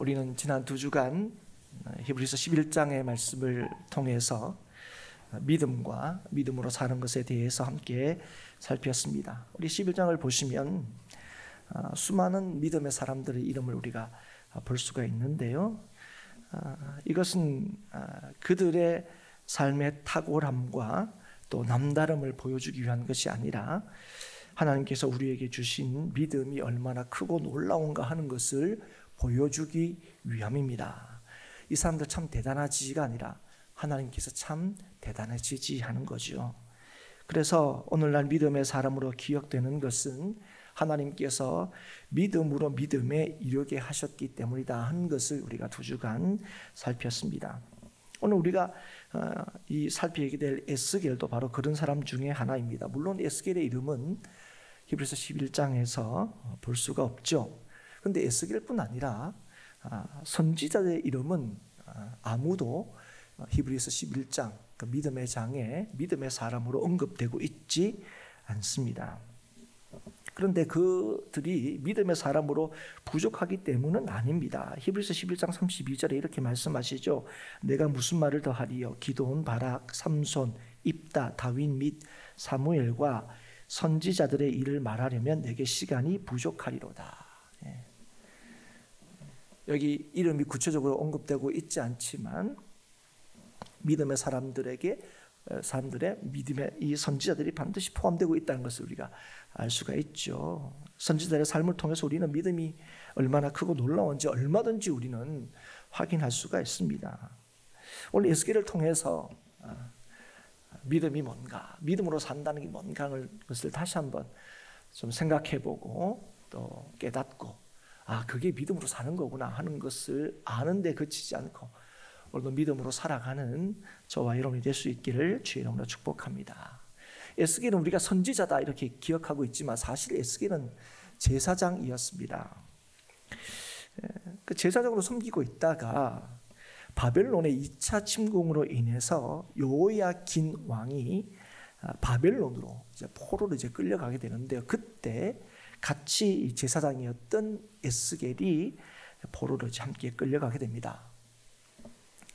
우리는 지난 2주간 히브리서 11장의 말씀을 통해서 믿음과 믿음으로 사는 것에 대해서 함께 살폈습니다. 우리 11장을 보시면 수많은 믿음의 사람들의 이름을 우리가 볼 수가 있는데요. 이것은 그들의 삶의 탁월함과 또 남다름을 보여주기 위한 것이 아니라 하나님께서 우리에게 주신 믿음이 얼마나 크고 놀라운가 하는 것을 보여주기 위함입니다. 이 사람들 참 대단하지가 아니라 하나님께서 참 대단해지지 하는 거죠. 그래서 오늘날 믿음의 사람으로 기억되는 것은 하나님께서 믿음으로 믿음에 이르게 하셨기 때문이다 하는 것을 우리가 2주간 살폈습니다. 오늘 우리가 이 살피게 될 에스겔도 바로 그런 사람 중에 하나입니다. 물론 에스겔의 이름은 히브리서 11장에서 볼 수가 없죠. 그런데 에스겔뿐 아니라 선지자의 이름은 아무도 히브리서 11장 그 믿음의 장에 믿음의 사람으로 언급되고 있지 않습니다. 그런데 그들이 믿음의 사람으로 부족하기 때문은 아닙니다. 히브리서 11장 32절에 이렇게 말씀하시죠. 내가 무슨 말을 더하리요? 기드온, 바락, 삼손, 입다, 다윗 및 사무엘과 선지자들의 일을 말하려면 내게 시간이 부족하리로다. 여기 이름이 구체적으로 언급되고 있지 않지만 믿음의 사람들의 믿음의 이 선지자들이 반드시 포함되고 있다는 것을 우리가 알 수가 있죠. 선지자들의 삶을 통해서 우리는 믿음이 얼마나 크고 놀라운지 얼마든지 우리는 확인할 수가 있습니다. 오늘 에스겔을 통해서 믿음이 뭔가, 믿음으로 산다는 게 뭔가 하는 것을 다시 한번 좀 생각해보고 또 깨닫고 그게 믿음으로 사는 거구나 하는 것을 아는데 그치지 않고 오늘도 믿음으로 살아가는 저와 여러분이 될 수 있기를 주의 이름으로 축복합니다. 에스겔은 우리가 선지자다 이렇게 기억하고 있지만 사실 에스겔은 제사장이었습니다. 그 제사장으로 섬기고 있다가 바벨론의 2차 침공으로 인해서 여호야긴 왕이 바벨론으로 이제 포로로 끌려가게 되는데요. 그때 같이 제사장이었던 에스겔이 포로로 함께 끌려가게 됩니다.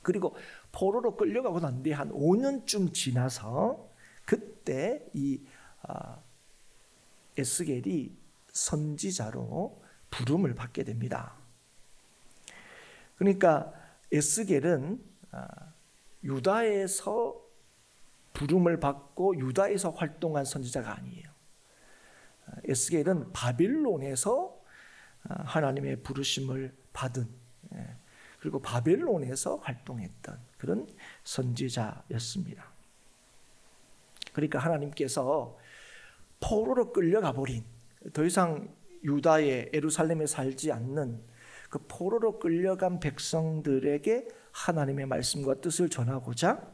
그리고 포로로 끌려가고 난 뒤에 한 5년쯤 지나서 그때 이 에스겔이 선지자로 부름을 받게 됩니다. 그러니까 에스겔은 유다에서 부름을 받고 유다에서 활동한 선지자가 아니에요. 에스겔은 바벨론에서 하나님의 부르심을 받은 그리고 바벨론에서 활동했던 그런 선지자였습니다. 그러니까 하나님께서 포로로 끌려가 버린 더 이상 유다의 예루살렘에 살지 않는 그 포로로 끌려간 백성들에게 하나님의 말씀과 뜻을 전하고자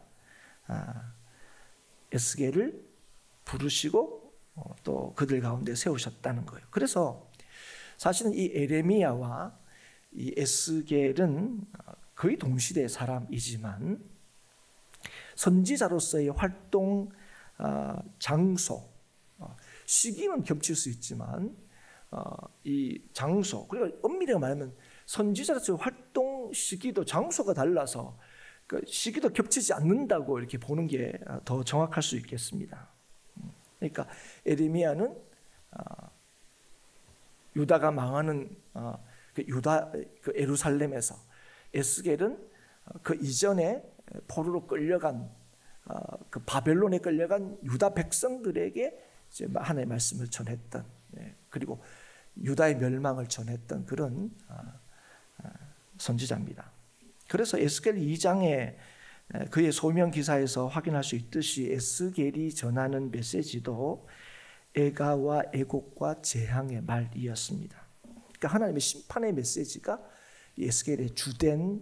에스겔을 부르시고 또 그들 가운데 세우셨다는 거예요. 그래서 사실은 이 에레미야와 이 에스겔은 거의 동시대의 사람이지만 선지자로서의 활동 장소, 시기는 겹칠 수 있지만 이 장소, 그러니까 엄밀히 말하면 선지자로서의 활동 시기도 장소가 달라서 그 시기도 겹치지 않는다고 이렇게 보는 게 더 정확할 수 있겠습니다. 그러니까 에레미야는 유다가 망하는 그 예루살렘에서, 에스겔은 그 이전에 포로로 끌려간 그 바벨론에 끌려간 유다 백성들에게 이제 하나님의 말씀을 전했던, 그리고 유다의 멸망을 전했던 그런 선지자입니다. 그래서 에스겔 2장에 그의 소명 기사에서 확인할 수 있듯이 에스겔이 전하는 메시지도 애가와 애곡과 재앙의 말이었습니다. 그러니까 하나님의 심판의 메시지가 에스겔의 주된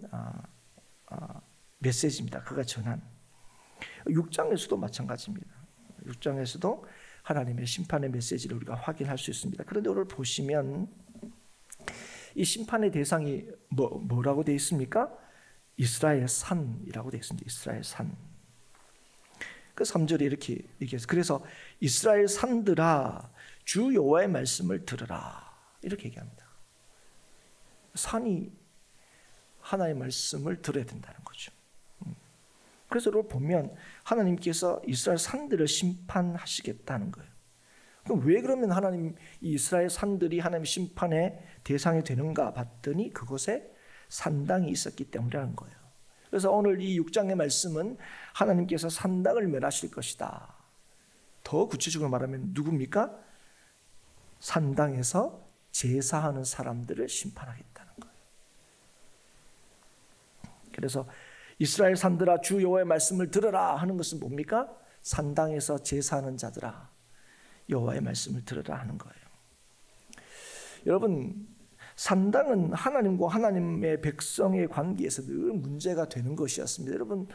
메시지입니다. 그가 전한 6장에서도 마찬가지입니다. 6장에서도 하나님의 심판의 메시지를 우리가 확인할 수 있습니다. 그런데 오늘 보시면 이 심판의 대상이 뭐라고 되어 있습니까? 이스라엘 산이라고 되어 있습니다. 이스라엘 산. 그 3절에 이렇게 얘기해서 그래서 이스라엘 산들아 주 여호와의 말씀을 들으라 이렇게 얘기합니다. 산이 하나님의 말씀을 들어야 된다는 거죠. 그래서 여러분 보면 하나님께서 이스라엘 산들을 심판하시겠다는 거예요. 그럼 왜 그러면 하나님 이 이스라엘 산들이 하나님의 심판의 대상이 되는가 봤더니 그곳에 산당이 있었기 때문이라는 거예요. 그래서 오늘 이 6장의 말씀은 하나님께서 산당을 멸하실 것이다. 더 구체적으로 말하면 누굽니까? 산당에서 제사하는 사람들을 심판하겠다는 거예요. 그래서 이스라엘 산들아 주 여호와의 말씀을 들으라 하는 것은 뭡니까? 산당에서 제사하는 자들아 여호와의 말씀을 들으라 하는 거예요. 여러분, 산당은 하나님과 하나님의 백성의 관계에서 늘 문제가 되는 것이었습니다. 여러분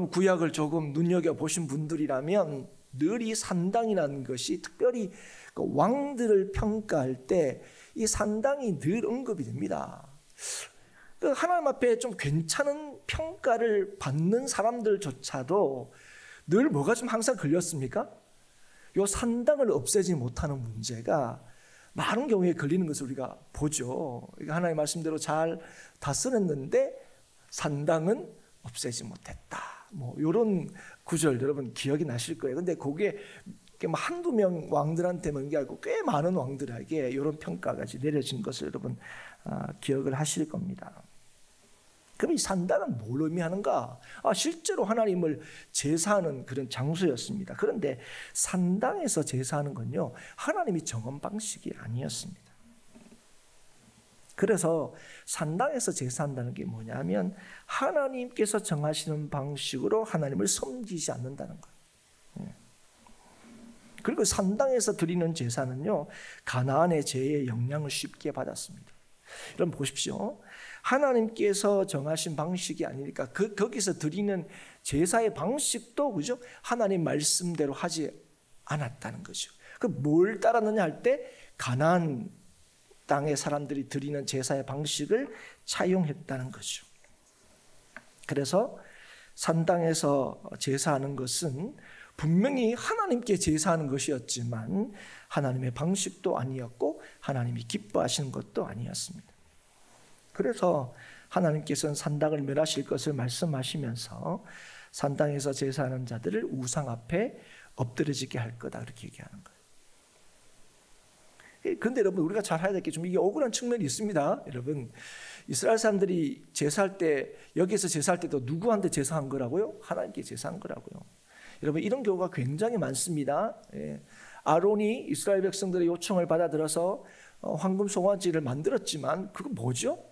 구약을 조금 눈여겨보신 분들이라면 늘 이 산당이라는 것이 특별히 그 왕들을 평가할 때 이 산당이 늘 언급이 됩니다. 그 하나님 앞에 좀 괜찮은 평가를 받는 사람들조차도 늘 뭐가 좀 항상 걸렸습니까? 요 산당을 없애지 못하는 문제가 많은 경우에 걸리는 것을 우리가 보죠. 하나님의 말씀대로 잘 다스렸는데 산당은 없애지 못했다. 뭐 이런 구절 여러분 기억이 나실 거예요. 근데 그게 한두 명 왕들한테만 게 아니고 꽤 많은 왕들에게 이런 평가가 내려진 것을 여러분 기억을 하실 겁니다. 그럼 이 산당은 뭘 의미하는가? 실제로 하나님을 제사하는 그런 장소였습니다. 그런데 산당에서 제사하는 건요, 하나님이 정한 방식이 아니었습니다. 그래서 산당에서 제사한다는 게 뭐냐면 하나님께서 정하시는 방식으로 하나님을 섬기지 않는다는 거예요. 그리고 산당에서 드리는 제사는요, 가나안의 죄의 영향을 쉽게 받았습니다. 여러분 보십시오. 하나님께서 정하신 방식이 아니니까 거기서 드리는 제사의 방식도 그죠? 하나님 말씀대로 하지 않았다는 거죠. 그 뭘 따랐느냐 할 때 가나안 땅의 사람들이 드리는 제사의 방식을 차용했다는 거죠. 그래서 산당에서 제사하는 것은 분명히 하나님께 제사하는 것이었지만 하나님의 방식도 아니었고 하나님이 기뻐하시는 것도 아니었습니다. 그래서 하나님께서는 산당을 멸하실 것을 말씀하시면서 산당에서 제사하는 자들을 우상 앞에 엎드려지게 할 거다 그렇게 얘기하는 거예요. 그런데 여러분 우리가 잘 해야 될 게 좀 이게 억울한 측면이 있습니다. 여러분 이스라엘 사람들이 제사할 때 여기에서 제사할 때도 누구한테 제사한 거라고요? 하나님께 제사한 거라고요. 여러분 이런 경우가 굉장히 많습니다. 아론이 이스라엘 백성들의 요청을 받아들여서 황금 송아지를 만들었지만 그거 뭐죠?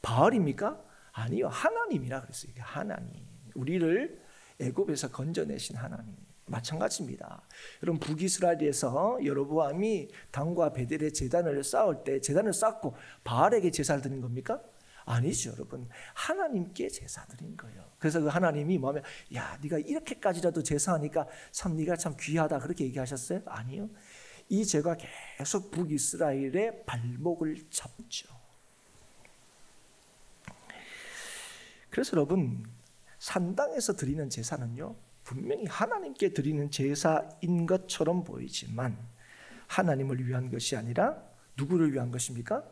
바알입니까? 아니요, 하나님이라 그랬어요. 이게 하나님, 우리를 애굽에서 건져내신 하나님. 마찬가지입니다. 여러분 북이스라엘에서 여로보암이 단과 베델의 제단을 쌓을 때 제단을 쌓고 바알에게 제사를 드린 겁니까? 아니죠, 여러분. 하나님께 제사 드린 거예요. 그래서 그 하나님이 뭐하면 야, 네가 이렇게까지라도 제사하니까 참 네가 참 귀하다 그렇게 얘기하셨어요? 아니요. 이 죄가 계속 북이스라엘의 발목을 잡죠. 그래서 여러분 산당에서 드리는 제사는요 분명히 하나님께 드리는 제사인 것처럼 보이지만 하나님을 위한 것이 아니라 누구를 위한 것입니까?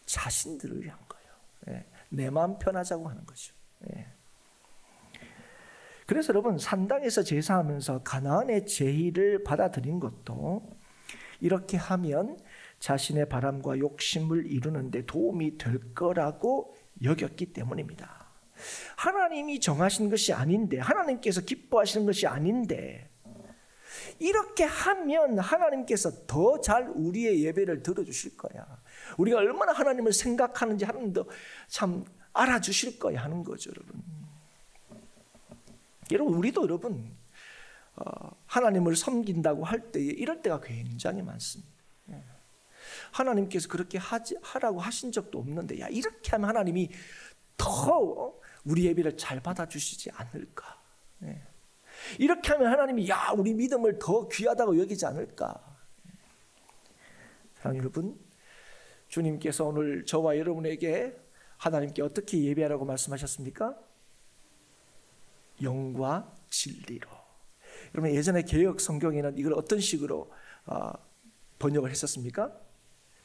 자신들을 위한 거예요. 내 마음 편하자고 하는 거죠. 그래서 여러분 산당에서 제사하면서 가나안의 제의를 받아들인 것도 이렇게 하면 자신의 바람과 욕심을 이루는데 도움이 될 거라고 여겼기 때문입니다. 하나님이 정하신 것이 아닌데 하나님께서 기뻐하시는 것이 아닌데 이렇게 하면 하나님께서 더 잘 우리의 예배를 들어주실 거야. 우리가 얼마나 하나님을 생각하는지 하나님도 참 알아주실 거야 하는 거죠. 여러분 우리도 여러분 하나님을 섬긴다고 할 때 이럴 때가 굉장히 많습니다. 하나님께서 그렇게 하라고 하신 적도 없는데 야 이렇게 하면 하나님이 더 우리 예배를 잘 받아주시지 않을까. 이렇게 하면 하나님이 야 우리 믿음을 더 귀하다고 여기지 않을까. 사랑하는 여러분, 주님께서 오늘 저와 여러분에게 하나님께 어떻게 예배하라고 말씀하셨습니까? 영과 진리로. 여러분 예전에 개역 성경에는 이걸 어떤 식으로 번역을 했었습니까?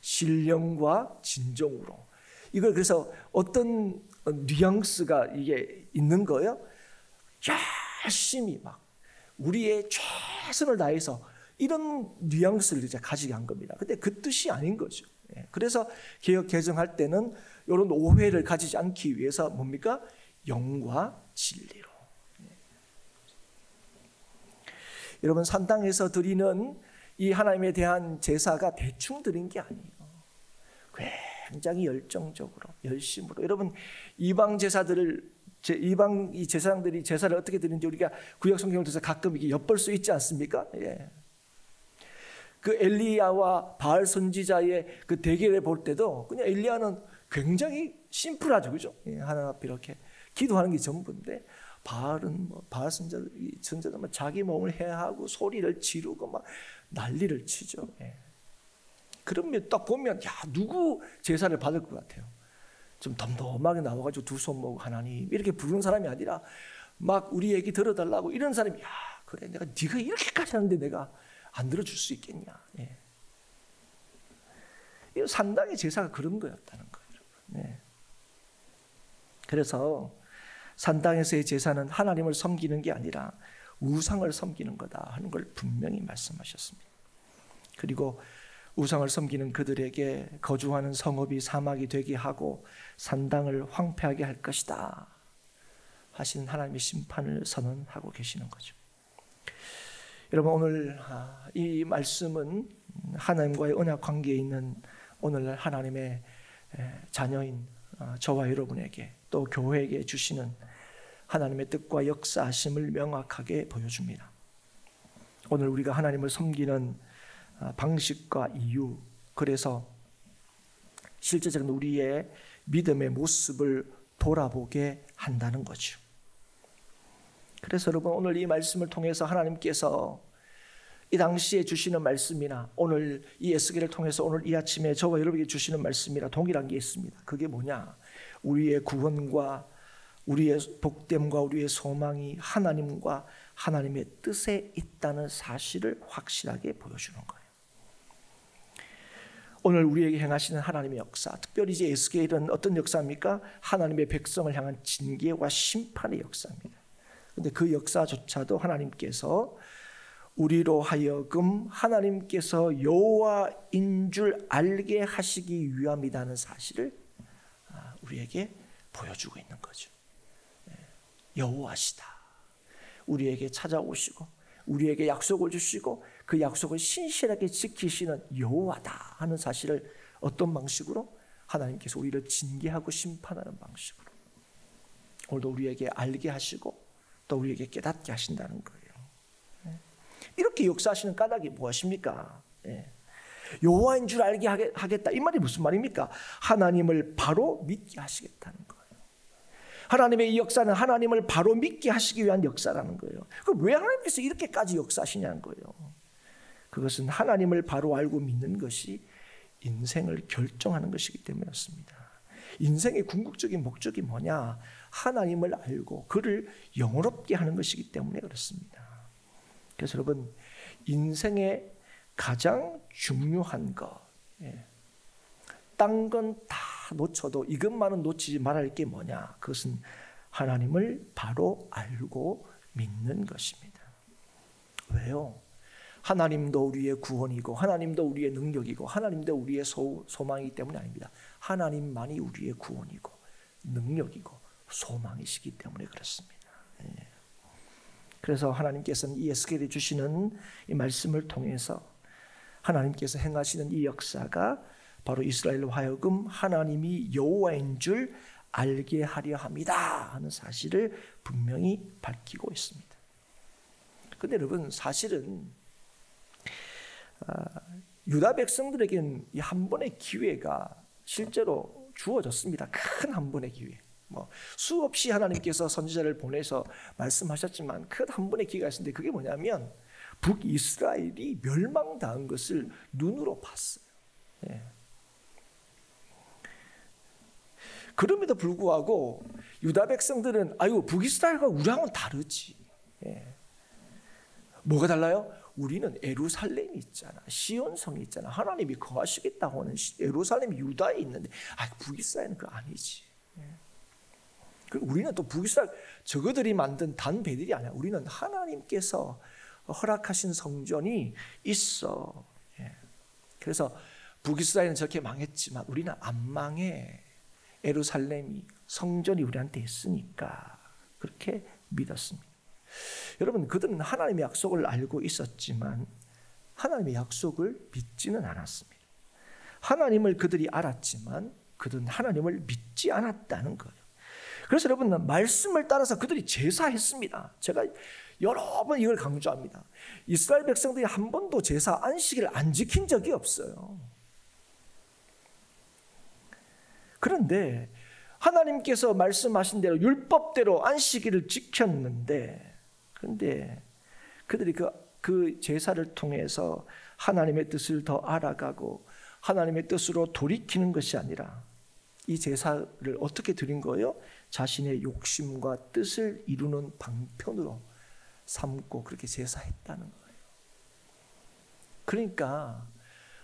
신령과 진정으로. 이걸 그래서 어떤 뉘앙스가 이게 있는 거예요? 열심히 막 우리의 최선을 다해서 이런 뉘앙스를 이제 가지게 한 겁니다. 근데 그 뜻이 아닌 거죠. 그래서 개혁 개정할 때는 이런 오해를 가지지 않기 위해서 뭡니까? 영과 진리로. 여러분, 산당에서 드리는 이 하나님에 대한 제사가 대충 드린 게 아니에요. 굉장히 열정적으로, 열심으로. 여러분, 이방 이 제사장들이 제사를 어떻게 드리는지 우리가 구약 성경을 통해서 가끔 이게 엿볼 수 있지 않습니까? 예. 그 엘리야와 바알 선지자의 그 대결을 볼 때도 그냥 엘리야는 굉장히 심플하죠, 그죠? 예, 하나님 앞에 이렇게 기도하는 게 전부인데 바알은 바알 선지자는 자기 몸을 해하고 소리를 지르고 막 난리를 치죠. 예. 그러면 딱 보면 누구 제사를 받을 것 같아요? 좀 덤덤하게 나와가지고 두 손 모으고 하나님 이렇게 부르는 사람이 아니라 막 우리 얘기 들어달라고 이런 사람이 그래 내가 네가 이렇게까지 하는데 내가 안 들어줄 수 있겠냐. 예. 이 산당의 제사가 그런 거였다는 거예요. 네. 그래서 산당에서의 제사는 하나님을 섬기는 게 아니라 우상을 섬기는 거다 하는 걸 분명히 말씀하셨습니다. 그리고 우상을 섬기는 그들에게 거주하는 성읍이 사막이 되게 하고 산당을 황폐하게 할 것이다 하시는 하나님의 심판을 선언하고 계시는 거죠. 여러분, 오늘 이 말씀은 하나님과의 언약 관계에 있는 오늘 하나님의 자녀인 저와 여러분에게 또 교회에게 주시는 하나님의 뜻과 역사하심을 명확하게 보여줍니다. 오늘 우리가 하나님을 섬기는 방식과 이유, 그래서 실제적인 우리의 믿음의 모습을 돌아보게 한다는 거죠. 그래서 여러분, 오늘 이 말씀을 통해서 하나님께서 이 당시에 주시는 말씀이나 오늘 이 에스겔을 통해서 오늘 이 아침에 저와 여러분에게 주시는 말씀이나 동일한 게 있습니다. 그게 뭐냐? 우리의 구원과 우리의 복됨과 우리의 소망이 하나님과 하나님의 뜻에 있다는 사실을 확실하게 보여주는 거예요. 오늘 우리에게 행하시는 하나님의 역사, 특별히 이제 에스겔은 어떤 역사입니까? 하나님의 백성을 향한 징계와 심판의 역사입니다. 그런데 그 역사조차도 하나님께서 우리로 하여금 하나님께서 여호와인 줄 알게 하시기 위함이라는 사실을 우리에게 보여주고 있는 거죠. 여호와시다. 우리에게 찾아오시고 우리에게 약속을 주시고 그 약속을 신실하게 지키시는 여호와다 하는 사실을 어떤 방식으로? 하나님께서 우리를 징계하고 심판하는 방식으로 오늘도 우리에게 알게 하시고 또 우리에게 깨닫게 하신다는 거예요. 이렇게 역사하시는 까닭이 무엇입니까? 여호와인 줄 알게 하겠다, 이 말이 무슨 말입니까? 하나님을 바로 믿게 하시겠다는 거예요. 하나님의 이 역사는 하나님을 바로 믿게 하시기 위한 역사라는 거예요. 그럼 왜 하나님께서 이렇게까지 역사하시냐는 거예요. 그것은 하나님을 바로 알고 믿는 것이 인생을 결정하는 것이기 때문이었습니다. 인생의 궁극적인 목적이 뭐냐? 하나님을 알고 그를 영원롭게 하는 것이기 때문에 그렇습니다. 그래서 여러분, 인생의 가장 중요한 것, 딴 건 다 놓쳐도 이것만은 놓치지 말아야 게 뭐냐? 그것은 하나님을 바로 알고 믿는 것입니다. 왜요? 하나님도 우리의 구원이고 하나님도 우리의 능력이고 하나님도 우리의 소망이기 때문이 아닙니다. 하나님만이 우리의 구원이고 능력이고 소망이시기 때문에 그렇습니다. 그래서 하나님께서는 이 에스겔이 주시는 이 말씀을 통해서 하나님께서 행하시는 이 역사가 바로 이스라엘로 하여금 하나님이 여호와인 줄 알게 하려 합니다 하는 사실을 분명히 밝히고 있습니다. 그런데 여러분, 사실은 유다 백성들에게는 이 한 번의 기회가 실제로 주어졌습니다. 큰 한 번의 기회. 수없이 하나님께서 선지자를 보내서 말씀하셨지만 큰 한 번의 기회가 있었는데 그게 뭐냐면 북이스라엘이 멸망당한 것을 눈으로 봤어요. 그럼에도 불구하고 유다 백성들은 북이스라엘과 우리랑은 다르지. 뭐가 달라요? 우리는 예루살렘이 있잖아, 시온성이 있잖아, 하나님이 거하시겠다고 하는 예루살렘이 유다에 있는데 북이스라엘은 그거 아니지. 그리고 우리는 또 북이스라엘 저거들이 만든 단배들이 아니야. 우리는 하나님께서 허락하신 성전이 있어. 그래서 북이스라엘은 저렇게 망했지만 우리는 안 망해. 예루살렘이 성전이 우리한테 있으니까 그렇게 믿었습니다. 여러분, 그들은 하나님의 약속을 알고 있었지만 하나님의 약속을 믿지는 않았습니다. 하나님을 그들이 알았지만 그들은 하나님을 믿지 않았다는 거예요. 그래서 여러분, 말씀을 따라서 그들이 제사했습니다. 제가 여러 번 이걸 강조합니다. 이스라엘 백성들이 한 번도 제사 안식일을 안 지킨 적이 없어요. 그런데 하나님께서 말씀하신 대로 율법대로 안식일을 지켰는데, 그런데 그들이 그 제사를 통해서 하나님의 뜻을 더 알아가고 하나님의 뜻으로 돌이키는 것이 아니라 이 제사를 어떻게 드린 거예요? 자신의 욕심과 뜻을 이루는 방편으로 삼고 그렇게 제사했다는 거예요. 그러니까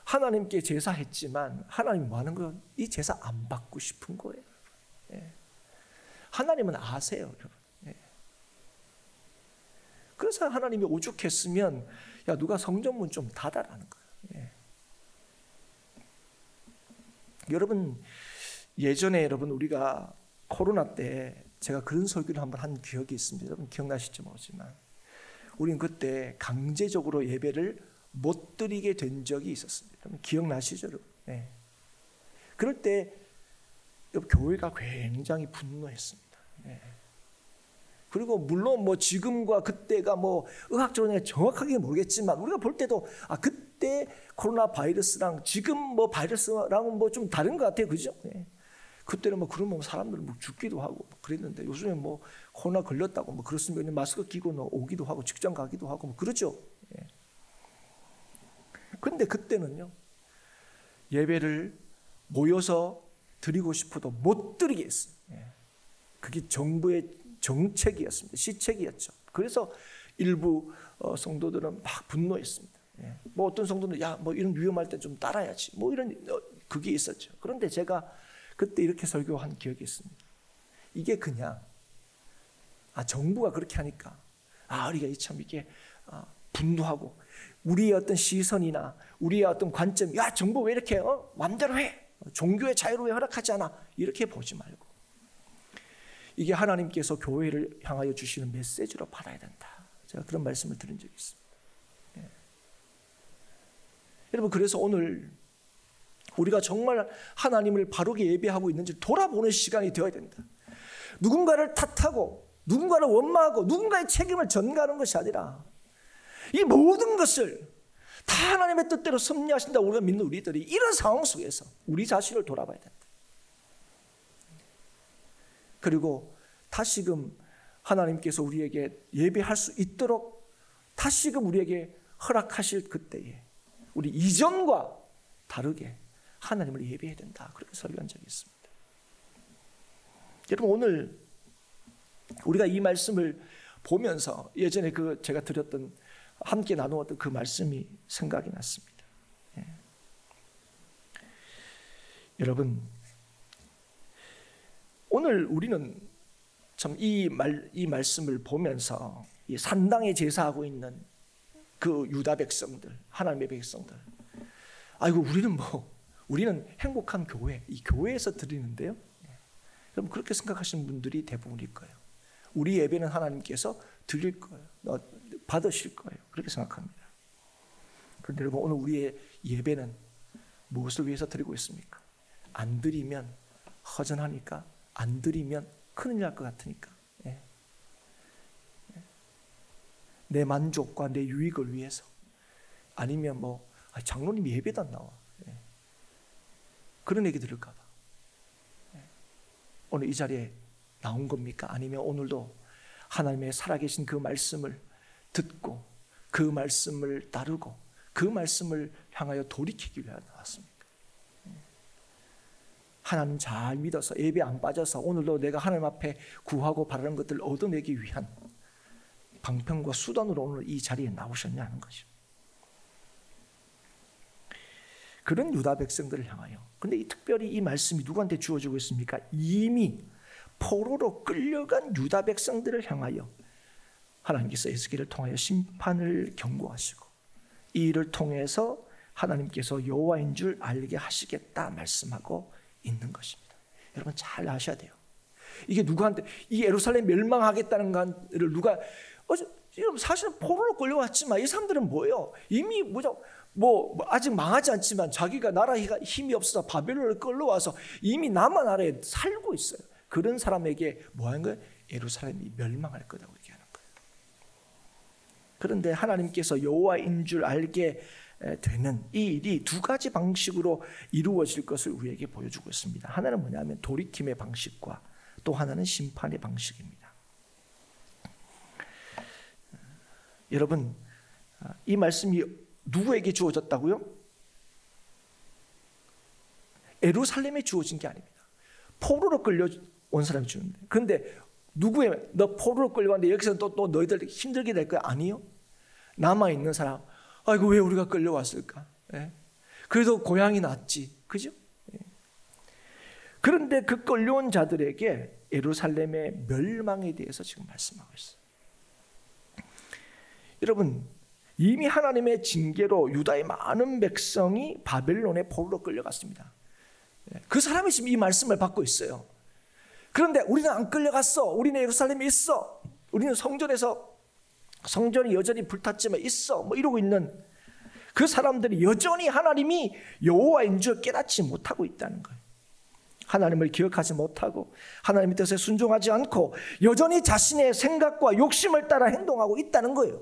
하나님께 제사했지만 하나님이 뭐 하는 거예요? 이 제사 안 받고 싶은 거예요. 하나님은 아세요, 여러분. 그래서 하나님이 오죽했으면 야, 누가 성전문 좀 닫아라는 거예요. 여러분, 예전에 여러분 우리가 코로나 때 제가 그런 설교를 한번 한 기억이 있습니다. 여러분 기억나실지 모르지만 우리는 그때 강제적으로 예배를 못 드리게 된 적이 있었습니다. 여러분 기억나시죠, 여러분? 그럴 때 교회가 굉장히 분노했습니다. 그리고 물론 뭐 지금과 그때가 뭐 의학적으로 정확하게 모르겠지만 우리가 볼 때도 그때 코로나 바이러스랑 지금 뭐 바이러스랑은 뭐 좀 다른 것 같아요, 그죠? 그때는 뭐 그러면 사람들 뭐 죽기도 하고 그랬는데 요즘에 뭐 코로나 걸렸다고 뭐 그렇으면 마스크 끼고 오기도 하고 직장 가기도 하고 뭐 그러죠. 그런데 그때는요, 예배를 모여서 드리고 싶어도 못 드리게 했어요. 그게 정부의 정책이었습니다. 시책이었죠. 그래서 일부 성도들은 막 분노했습니다. 뭐 어떤 성도는 야, 뭐 이런 위험할 때 좀 따라야지. 뭐 이런 그게 있었죠. 그런데 제가 그때 이렇게 설교한 기억이 있습니다. 이게 그냥 정부가 그렇게 하니까 우리가 참 이게 분노하고 우리의 어떤 시선이나 우리의 어떤 관점, 야, 정부 왜 이렇게 마음대로 해? 종교의 자유를 왜 허락하지 않아? 이렇게 보지 말고 이게 하나님께서 교회를 향하여 주시는 메시지로 받아야 된다. 제가 그런 말씀을 드린 적이 있습니다. 여러분, 그래서 오늘 우리가 정말 하나님을 바르게 예배하고 있는지 돌아보는 시간이 되어야 된다. 누군가를 탓하고 누군가를 원망하고 누군가의 책임을 전가하는 것이 아니라 이 모든 것을 다 하나님의 뜻대로 섭리하신다고 우리가 믿는 우리들이 이런 상황 속에서 우리 자신을 돌아봐야 된다. 그리고 다시금 하나님께서 우리에게 예배할 수 있도록 다시금 우리에게 허락하실 그때에 우리 이전과 다르게 하나님을 예배해야 된다. 그렇게 설교한 적이 있습니다. 여러분, 오늘 우리가 이 말씀을 보면서 예전에 제가 드렸던 함께 나누었던 그 말씀이 생각이 났습니다. 여러분, 오늘 우리는 참 이 말씀을 보면서 이 산당에 제사하고 있는 그 유다 백성들, 하나님의 백성들, 우리는 행복한 교회, 이 교회에서 드리는데요. 여러분, 그렇게 생각하시는 분들이 대부분일 거예요. 우리 예배는 하나님께서 드릴 거예요. 받으실 거예요. 그렇게 생각합니다. 그런데 여러분, 오늘 우리의 예배는 무엇을 위해서 드리고 있습니까? 안 드리면 허전하니까, 안 드리면 큰일 날 것 같으니까, 내 만족과 내 유익을 위해서, 아니면 장로님이 예배도 안 나와, 그런 얘기 들을까 봐 오늘 이 자리에 나온 겁니까? 아니면 오늘도 하나님의 살아계신 그 말씀을 듣고 그 말씀을 따르고 그 말씀을 향하여 돌이키기 위해 나왔습니까? 하나님 잘 믿어서 예배 안 빠져서 오늘도 내가 하나님 앞에 구하고 바라는 것들을 얻어내기 위한 방편과 수단으로 오늘 이 자리에 나오셨냐는 것이죠. 그런 유다 백성들을 향하여. 그런데 특별히 이 말씀이 누구한테 주어지고 있습니까? 이미 포로로 끌려간 유다 백성들을 향하여 하나님께서 에스겔을 통하여 심판을 경고하시고 이 일을 통해서 하나님께서 여호와인 줄 알게 하시겠다 말씀하고 있는 것입니다. 여러분 잘 아셔야 돼요. 이게 누구한테, 이 예루살렘 멸망하겠다는 것을 누가, 사실은 포로로 끌려왔지만 이 사람들은 뭐예요? 이미 아직 망하지 않지만 자기가 나라 힘이 없어서 바벨론을 끌려와서 이미 남한 나라에 살고 있어요. 그런 사람에게 뭐 하는 거예요? 예루살렘이 멸망할 거라고 얘기하는 거예요. 그런데 하나님께서 여호와인 줄 알게 되는 이 일이 두 가지 방식으로 이루어질 것을 우리에게 보여주고 있습니다. 하나는 뭐냐면 돌이킴의 방식과 또 하나는 심판의 방식입니다. 여러분, 이 말씀이 누구에게 주어졌다고요? 예루살렘에 주어진 게 아닙니다. 포로로 끌려온 사람이 주는데, 그런데 너 포로로 끌려왔는데 여기서 또 너희들 힘들게 될 거야? 아니요. 남아있는 사람, 아이고 왜 우리가 끌려왔을까? 그래도 고향이 낫지, 그죠? 그런데 그 끌려온 자들에게 예루살렘의 멸망에 대해서 지금 말씀하고 있어요. 여러분, 이미 하나님의 징계로 유다의 많은 백성이 바벨론의 포로로 끌려갔습니다. 그 사람이 지금 이 말씀을 받고 있어요. 그런데 우리는 안 끌려갔어. 우리는 예루살렘에 있어. 우리는 성전이 여전히 불탔지만 있어. 이러고 있는 그 사람들이 여전히 하나님이 여호와인 줄 깨닫지 못하고 있다는 거예요. 하나님을 기억하지 못하고 하나님의 뜻에 순종하지 않고 여전히 자신의 생각과 욕심을 따라 행동하고 있다는 거예요.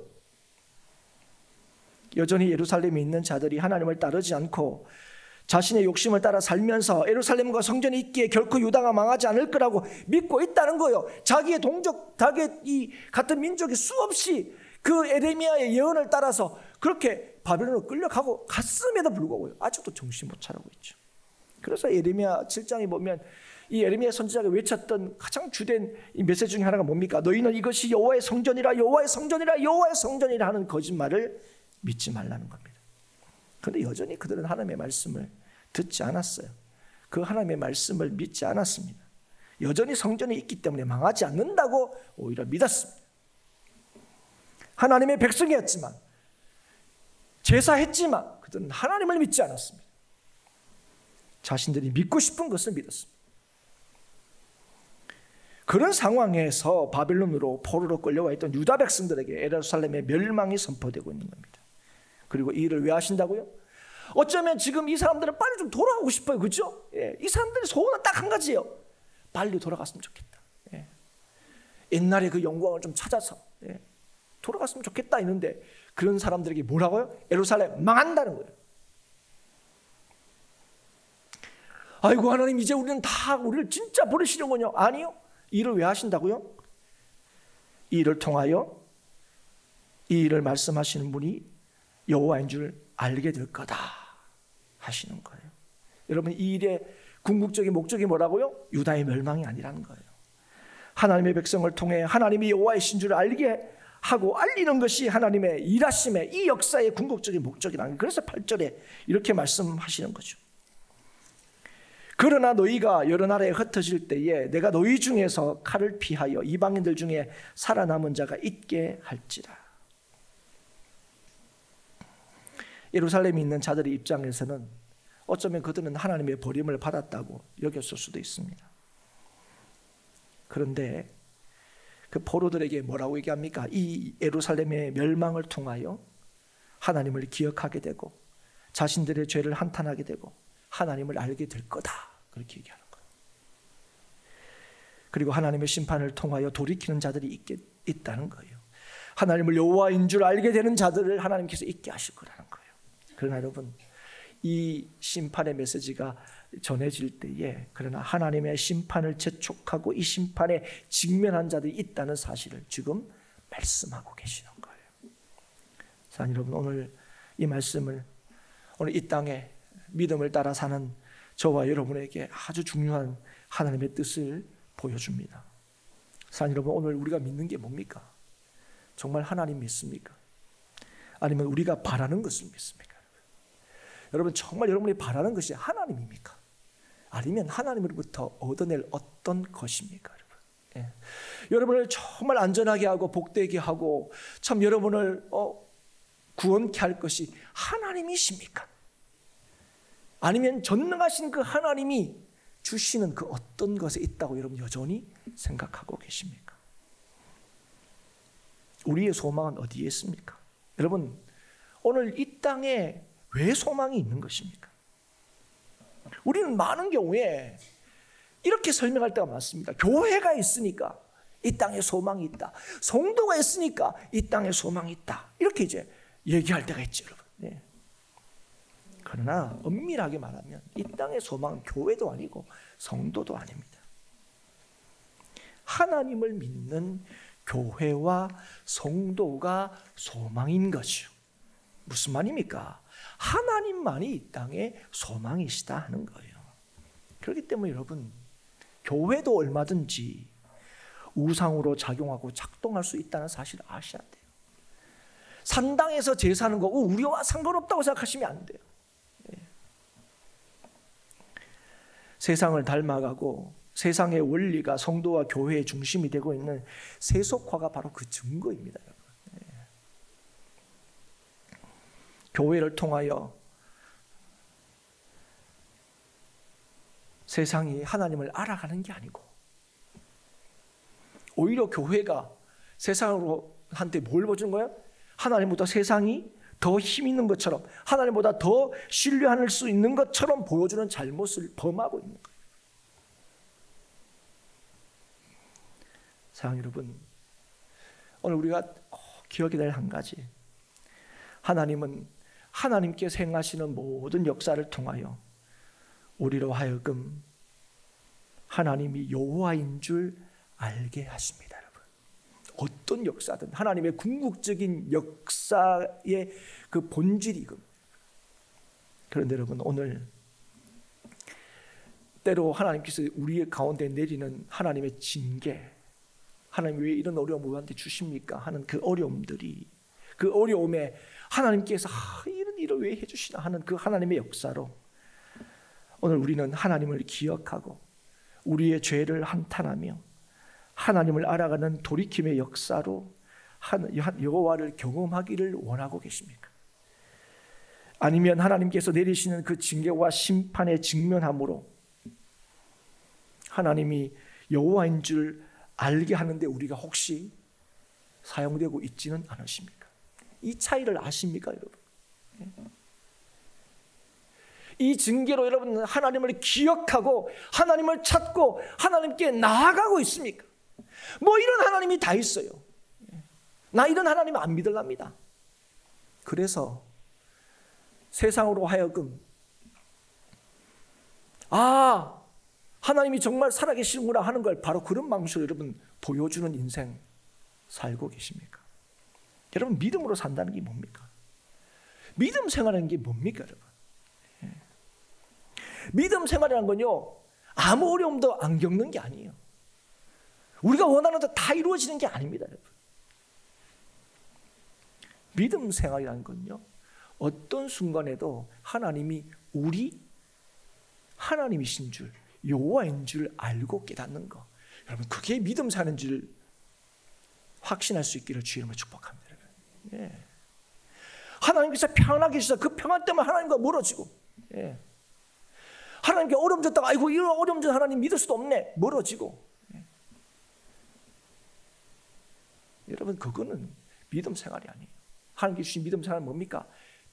여전히 예루살렘에 있는 자들이 하나님을 따르지 않고 자신의 욕심을 따라 살면서 예루살렘과 성전이 있기에 결코 유다가 망하지 않을 거라고 믿고 있다는 거예요. 자기의 동족, 자기의 이 같은 민족이 수없이 그 예레미야의 예언을 따라서 그렇게 바벨론으로 끌려가고 갔음에도 불구하고 아직도 정신 못 차리고 있죠. 그래서 예레미야 7장에 보면 이 예레미야 선지자가 외쳤던 가장 주된 이 메시지 중에 하나가 뭡니까? 너희는 이것이 여호와의 성전이라, 여호와의 성전이라, 여호와의 성전이라 하는 거짓말을 믿지 말라는 겁니다. 그런데 여전히 그들은 하나님의 말씀을 듣지 않았어요. 그 하나님의 말씀을 믿지 않았습니다. 여전히 성전이 있기 때문에 망하지 않는다고 오히려 믿었습니다. 하나님의 백성이었지만, 제사했지만 그들은 하나님을 믿지 않았습니다. 자신들이 믿고 싶은 것을 믿었습니다. 그런 상황에서 바벨론으로 포로로 끌려와 있던 유다 백성들에게 예루살렘의 멸망이 선포되고 있는 겁니다. 그리고 이 일을 왜 하신다고요? 어쩌면 지금 이 사람들은 빨리 좀 돌아가고 싶어요. 그렇죠? 이 사람들의 소원은 딱 한 가지예요. 빨리 돌아갔으면 좋겠다. 옛날에 그 영광을 좀 찾아서 돌아갔으면 좋겠다 했는데 그런 사람들에게 뭐라고요? 예루살렘 망한다는 거예요. 아이고 하나님 이제 우리는 다 우리를 진짜 버리시는군요. 아니요. 이 일을 왜 하신다고요? 이 일을 통하여 이 일을 말씀하시는 분이 여호와인 줄 알게 될 거다 하시는 거예요. 여러분 이 일의 궁극적인 목적이 뭐라고요? 유다의 멸망이 아니라는 거예요. 하나님의 백성을 통해 하나님이 여호와이신 줄 알게 하고 알리는 것이 하나님의 일하심의 이 역사의 궁극적인 목적이라는 거예요. 그래서 8절에 이렇게 말씀하시는 거죠. 그러나 너희가 여러 나라에 흩어질 때에 내가 너희 중에서 칼을 피하여 이방인들 중에 살아남은 자가 있게 할지라. 예루살렘에 있는 자들의 입장에서는 어쩌면 그들은 하나님의 버림을 받았다고 여겼을 수도 있습니다. 그런데 그 포로들에게 뭐라고 얘기합니까? 이 예루살렘의 멸망을 통하여 하나님을 기억하게 되고 자신들의 죄를 한탄하게 되고 하나님을 알게 될 거다 그렇게 얘기하는 거예요. 그리고 하나님의 심판을 통하여 돌이키는 자들이 있다는 거예요. 하나님을 여호와인 줄 알게 되는 자들을 하나님께서 있게 하실 거라는 거예요. 그러나 여러분 이 심판의 메시지가 전해질 때에 그러나 하나님의 심판을 재촉하고 이 심판에 직면한 자들이 있다는 사실을 지금 말씀하고 계시는 거예요. 자, 여러분 오늘 이 말씀을 오늘 이 땅에 믿음을 따라 사는 저와 여러분에게 아주 중요한 하나님의 뜻을 보여줍니다. 자, 여러분 오늘 우리가 믿는 게 뭡니까? 정말 하나님 믿습니까? 아니면 우리가 바라는 것을 믿습니까? 여러분 정말 여러분이 바라는 것이 하나님입니까? 아니면 하나님으로부터 얻어낼 어떤 것입니까? 여러분? 예. 여러분을 정말 안전하게 하고 복되게 하고 참 여러분을 구원케 할 것이 하나님이십니까? 아니면 전능하신 그 하나님이 주시는 그 어떤 것에 있다고 여러분 여전히 생각하고 계십니까? 우리의 소망은 어디에 있습니까? 여러분 오늘 이 땅에 왜 소망이 있는 것입니까? 우리는 많은 경우에 이렇게 설명할 때가 많습니다. 교회가 있으니까 이 땅에 소망이 있다. 성도가 있으니까 이 땅에 소망이 있다. 이렇게 이제 얘기할 때가 있죠, 여러분. 네. 그러나 엄밀하게 말하면 이 땅의 소망은 교회도 아니고 성도도 아닙니다. 하나님을 믿는 교회와 성도가 소망인 것이요. 무슨 말입니까? 하나님만이 이 땅에 소망이시다 하는 거예요. 그렇기 때문에 여러분 교회도 얼마든지 우상으로 작용하고 작동할 수 있다는 사실을 아셔야 돼요. 산당에서 제사하는 거 우리와 상관없다고 생각하시면 안 돼요. 세상을 닮아가고 세상의 원리가 성도와 교회의 중심이 되고 있는 세속화가 바로 그 증거입니다. 교회를 통하여 세상이 하나님을 알아가는 게 아니고 오히려 교회가 세상으로 한테 뭘 보여주는 거예요? 하나님보다 세상이 더 힘 있는 것처럼 하나님보다 더 신뢰할 수 있는 것처럼 보여주는 잘못을 범하고 있는 거예요. 사랑하는 여러분, 오늘 우리가 꼭 기억해야 될 한 가지, 하나님은 하나님께서 행하시는 모든 역사를 통하여 우리로 하여금 하나님이 여호와인 줄 알게 하십니다. 여러분, 어떤 역사든 하나님의 궁극적인 역사의 그 본질이 이겁니다. 그런데 여러분, 오늘 때로 하나님께서 우리의 가운데 내리는 하나님의 징계, 하나님 왜 이런 어려움을 우리한테 주십니까? 하는 그 어려움들이, 그 어려움에 하나님께서 이런 일을 왜 해주시나 하는 그 하나님의 역사로 오늘 우리는 하나님을 기억하고 우리의 죄를 한탄하며 하나님을 알아가는 돌이킴의 역사로 여호와를 경험하기를 원하고 계십니까? 아니면 하나님께서 내리시는 그 징계와 심판에 직면함으로 하나님이 여호와인 줄 알게 하는데 우리가 혹시 사용되고 있지는 않으십니까? 이 차이를 아십니까, 여러분? 이 징계로 여러분 하나님을 기억하고 하나님을 찾고 하나님께 나아가고 있습니까? 뭐 이런 하나님이 다 있어요. 나 이런 하나님 안 믿으랍니다. 그래서 세상으로 하여금 하나님이 정말 살아계시는구나 하는 걸 바로 그런 방식으로 여러분 보여주는 인생 살고 계십니까? 여러분 믿음으로 산다는 게 뭡니까? 믿음 생활하는 게 뭡니까, 여러분? 믿음 생활이라는 건요, 아무 어려움도 안 겪는 게 아니에요. 우리가 원하는 대로 다 이루어지는 게 아닙니다, 여러분. 믿음 생활이라는 건요, 어떤 순간에도 하나님이 우리 하나님이신 줄, 여호와인 줄 알고 깨닫는 거, 여러분 그게 믿음 사는 줄 확신할 수 있기를 주의 이름으로 축복합니다, 여러분. 예. 하나님께서 평안하게 해주셔서 그 평안 때문에 하나님과 멀어지고, 예. 하나님께 어려움 줬다가 아이고 이런 어려움 준 하나님 믿을 수도 없네 멀어지고, 예. 여러분 그거는 믿음 생활이 아니에요. 하나님께 주신 믿음 생활은 뭡니까?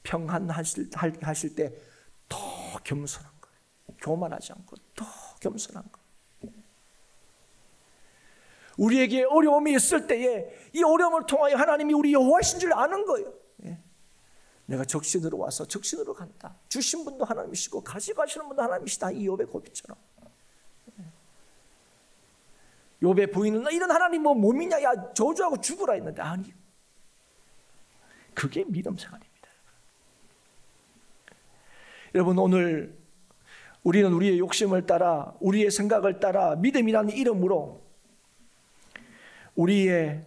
평안하실 때 더 겸손한 거예요. 교만하지 않고 더 겸손한 거예요. 우리에게 어려움이 있을 때에 이 어려움을 통하여 하나님이 우리 여호와신 줄 아는 거예요. 예. 내가 적신으로 와서 적신으로 간다. 주신 분도 하나님이시고 가져가시는 분도 하나님이시다. 이 욥의 고비처럼. 욥의 부인은 너 이런 하나님 뭐 믿냐? 야 저주하고 죽으라 했는데 아니. 그게 믿음 생활입니다. 여러분 오늘 우리는 우리의 욕심을 따라 우리의 생각을 따라 믿음이라는 이름으로 우리의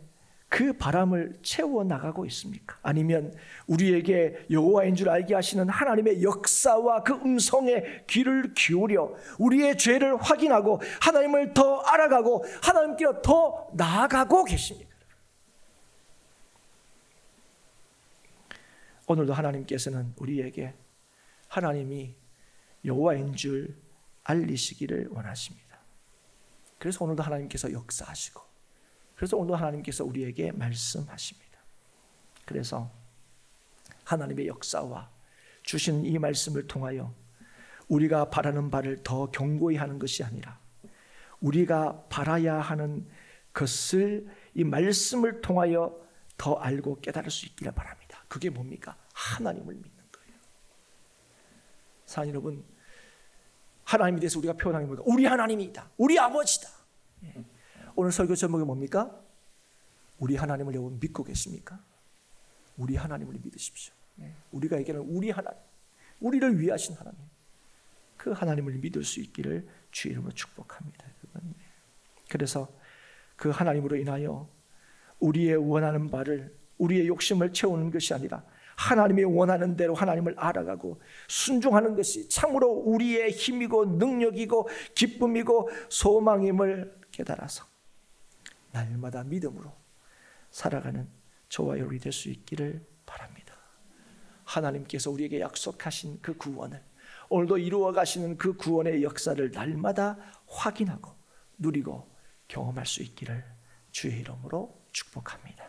그 바람을 채워 나가고 있습니까? 아니면 우리에게 여호와인 줄 알게 하시는 하나님의 역사와 그 음성에 귀를 기울여 우리의 죄를 확인하고 하나님을 더 알아가고 하나님께로 더 나아가고 계십니까? 오늘도 하나님께서는 우리에게 하나님이 여호와인 줄 알리시기를 원하십니다. 그래서 오늘도 하나님께서 역사하시고, 그래서 오늘도 하나님께서 우리에게 말씀하십니다. 그래서 하나님의 역사와 주신 이 말씀을 통하여 우리가 바라는 바를 더 견고히 하는 것이 아니라 우리가 바라야 하는 것을 이 말씀을 통하여 더 알고 깨달을 수 있기를 바랍니다. 그게 뭡니까? 하나님을 믿는 거예요. 사랑하는 여러분, 하나님에 대해서 우리가 표현하는 게 뭡니까? 우리 하나님이다. 우리 아버지다. 오늘 설교 제목이 뭡니까? 우리 하나님을 여러분 믿고 계십니까? 우리 하나님을 믿으십시오. 우리가 얘기하는 우리 하나님, 우리를 위하신 하나님, 그 하나님을 믿을 수 있기를 주의 이름으로 축복합니다. 그래서 그 하나님으로 인하여 우리의 원하는 바를, 우리의 욕심을 채우는 것이 아니라 하나님이 원하는 대로 하나님을 알아가고 순종하는 것이 참으로 우리의 힘이고 능력이고 기쁨이고 소망임을 깨달아서 날마다 믿음으로 살아가는 저와 여러분이 될 수 있기를 바랍니다. 하나님께서 우리에게 약속하신 그 구원을, 오늘도 이루어 가시는 그 구원의 역사를 날마다 확인하고 누리고 경험할 수 있기를 주의 이름으로 축복합니다.